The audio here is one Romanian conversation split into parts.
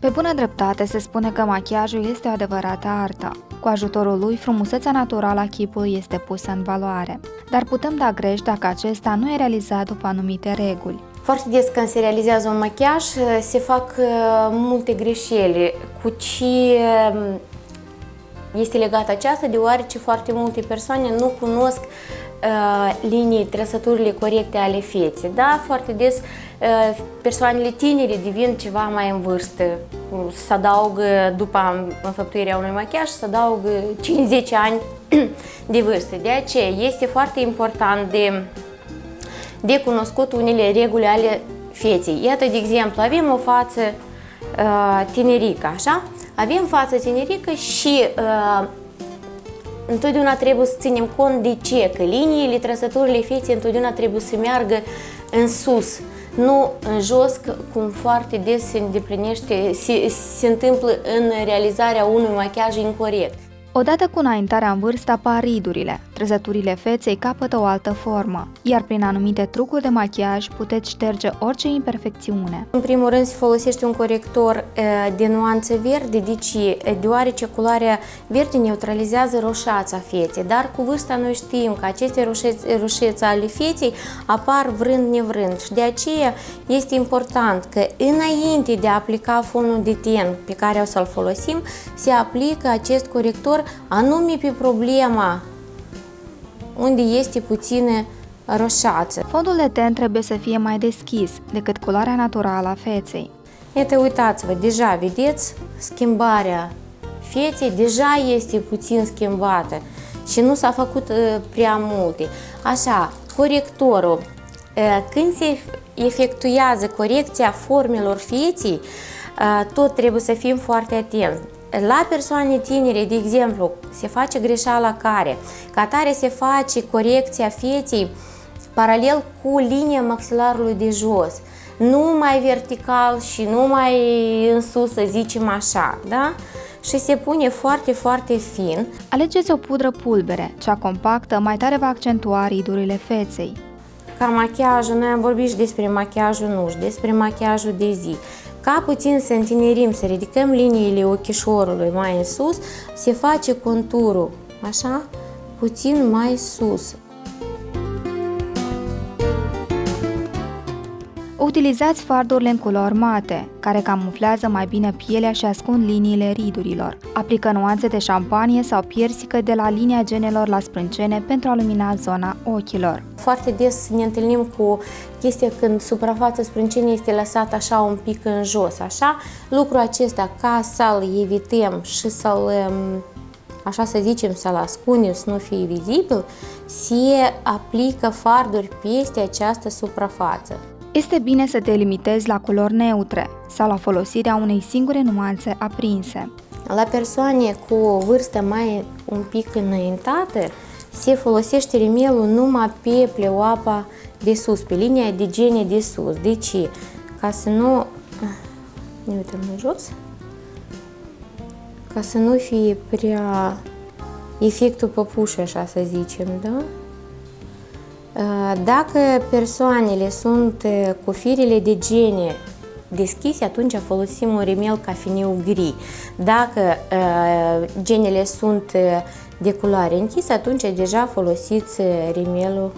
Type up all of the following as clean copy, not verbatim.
Pe bună dreptate se spune că machiajul este o adevărată artă. Cu ajutorul lui, frumusețea naturală a chipului este pusă în valoare. Dar putem da greș dacă acesta nu e realizat după anumite reguli. Foarte des când se realizează un machiaj, se fac multe greșeli. Cu ce este legat aceasta? Deoarece foarte multe persoane nu cunosc linii, trăsăturile corecte ale feței. Da? Foarte des persoanele tinere devin ceva mai în vârstă. Se adaugă, după înfăptuirea unui machiaj, se adaugă 5-10 ani de vârstă. De aceea este foarte important de cunoscut unele reguli ale feței. Iată, de exemplu, avem o față tinerică, așa? Avem față tinerică și întotdeauna trebuie să ținem cont de ce? Că liniile, trăsăturile feței întotdeauna trebuie să meargă în sus, nu în jos, cum foarte des se îndeplinește, se întâmplă în realizarea unui machiaj incorect. Odată cu înaintarea în vârstă apar ridurile, trăsăturile feței capătă o altă formă, iar prin anumite trucuri de machiaj puteți șterge orice imperfecțiune. În primul rând se folosește un corector de nuanță verde, deoarece culoarea verde neutralizează roșața feței, dar cu vârsta noi știm că aceste roșețe ale feței apar vrând nevrând și de aceea este important că înainte de a aplica fonul de ten pe care o să-l folosim, se aplică acest corector anume pe problema unde este puțină roșață. Fondul de ten trebuie să fie mai deschis decât culoarea naturală a feței. Iată, uitați-vă, deja vedeți schimbarea feței, deja este puțin schimbată și nu s-a făcut prea multe. Așa, corectorul, când se efectuează corecția formelor feței, tot trebuie să fim foarte atenți. La persoane tinere, de exemplu, se face greșeala care, ca tare se face corecția feței paralel cu linia maxilarului de jos, nu mai vertical și nu mai în sus, să zicem așa, da? Și se pune foarte, foarte fin. Alegeți o pudră pulbere, cea compactă mai tare va accentua ridurile feței. Ca machiajul, noi am vorbit și despre machiajul nuș, despre machiajul de zi. Ca puțin să întinerim, să ridicăm liniile ochișorului mai în sus, se face conturul, așa, puțin mai sus. Utilizați fardurile în culori mate, care camuflează mai bine pielea și ascund liniile ridurilor. Aplică nuanțe de șampanie sau piersică de la linia genelor la sprâncene pentru a lumina zona ochilor. Foarte des ne întâlnim cu chestia când suprafața sprâncenei este lăsată așa un pic în jos, așa. Lucrul acesta, ca să-l evităm și să-l, așa să zicem, să-l ascundem, să nu fie vizibil, se aplică farduri peste această suprafață. Este bine să te limitezi la culori neutre sau la folosirea unei singure nuanțe aprinse. La persoane cu o vârstă mai un pic înaintată, se folosește rimelul numai pe pleoapa de sus, pe linia de gene de sus. De ce? Ca să nu... Ne uităm în jos. Ca să nu fie prea efectul păpușii, așa să zicem, da? Dacă persoanele sunt cu firele de gene deschise, atunci folosim un rimel cafeniu gri. Dacă genele sunt de culoare închisă, atunci deja folosiți rimelul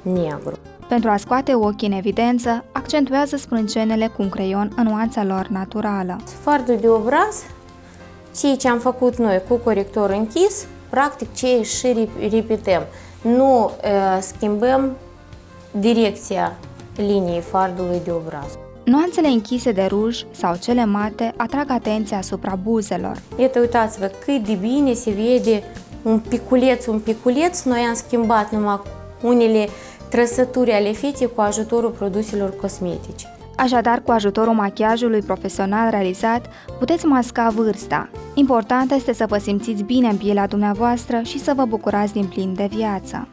negru. Pentru a scoate ochii în evidență, accentuează sprâncenele cu un creion în nuanța lor naturală. Fardul de obraz, ceea ce am făcut noi cu corectorul închis, practic ce și repetăm. Nu schimbăm direcția liniei fardului de obraz. Nuanțele închise de ruj sau cele mate atrag atenția asupra buzelor. Iată, uitați-vă cât de bine se vede un piculeț. Noi am schimbat numai unele trăsături ale feței cu ajutorul produselor cosmetice. Așadar, cu ajutorul machiajului profesional realizat, puteți masca vârsta. Important este să vă simțiți bine în pielea dumneavoastră și să vă bucurați din plin de viață.